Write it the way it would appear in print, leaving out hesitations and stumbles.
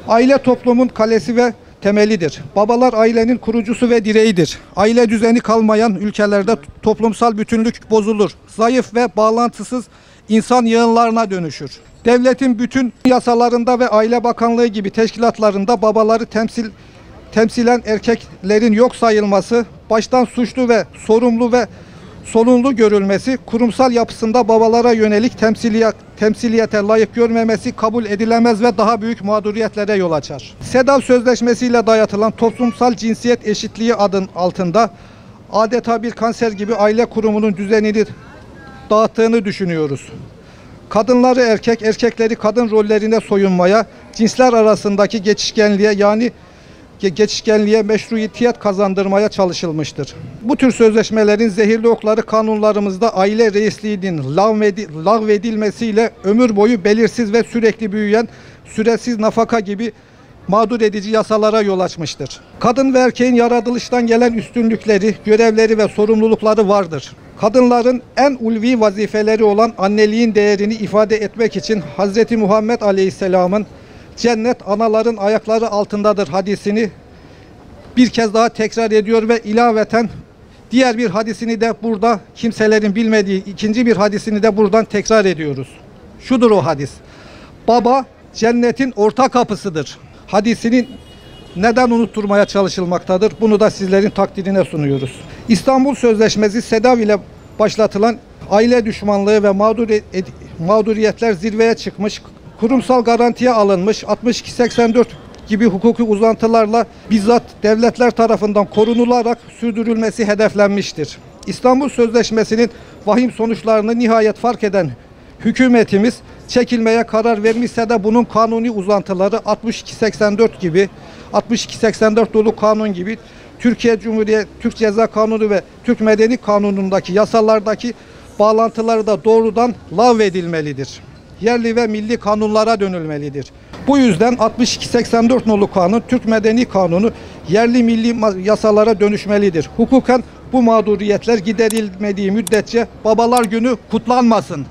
Aile toplumun kalesi ve temelidir. Babalar ailenin kurucusu ve direğidir. Aile düzeni kalmayan ülkelerde toplumsal bütünlük bozulur. Zayıf ve bağlantısız insan yığınlarına dönüşür. Devletin bütün yasalarında ve Aile Bakanlığı gibi teşkilatlarında babaları temsilen erkeklerin yok sayılması, baştan suçlu ve sorumlu görülmesi, kurumsal yapısında babalara yönelik temsiliyete layık görmemesi kabul edilemez ve daha büyük mağduriyetlere yol açar. SEDAV Sözleşmesi'yle dayatılan toplumsal cinsiyet eşitliği adın altında adeta bir kanser gibi aile kurumunun düzenini dağıttığını düşünüyoruz. Kadınları erkek, erkekleri kadın rollerine soyunmaya, cinsler arasındaki geçişkenliğe meşruiyet kazandırmaya çalışılmıştır. Bu tür sözleşmelerin zehirli okları kanunlarımızda aile reisliğinin lağvedilmesiyle ömür boyu belirsiz ve sürekli büyüyen süresiz nafaka gibi mağdur edici yasalara yol açmıştır. Kadın ve erkeğin yaratılıştan gelen üstünlükleri, görevleri ve sorumlulukları vardır. Kadınların en ulvi vazifeleri olan anneliğin değerini ifade etmek için Hz. Muhammed Aleyhisselam'ın cennet anaların ayakları altındadır hadisini bir kez daha tekrar ediyor ve ilaveten diğer bir hadisini de burada kimselerin bilmediği ikinci bir hadisini de buradan tekrar ediyoruz. Şudur o hadis: baba cennetin orta kapısıdır hadisini neden unutturmaya çalışılmaktadır? Bunu da sizlerin takdirine sunuyoruz. İstanbul Sözleşmesi SEDAV ile başlatılan aile düşmanlığı ve mağduriyetler zirveye çıkmış, kurumsal garantiye alınmış 62-84 gibi hukuki uzantılarla bizzat devletler tarafından korunularak sürdürülmesi hedeflenmiştir. İstanbul Sözleşmesi'nin vahim sonuçlarını nihayet fark eden hükümetimiz çekilmeye karar vermişse de bunun kanuni uzantıları 62-84 dolu kanun gibi Türkiye Cumhuriyeti Türk Ceza Kanunu ve Türk Medeni Kanunu'ndaki yasalardaki bağlantıları da doğrudan lağvedilmelidir. Yerli ve milli kanunlara dönülmelidir. Bu yüzden 62-84 nolu kanun, Türk Medeni Kanunu yerli milli yasalara dönüşmelidir. Hukuken bu mağduriyetler giderilmediği müddetçe Babalar Günü kutlanmasın.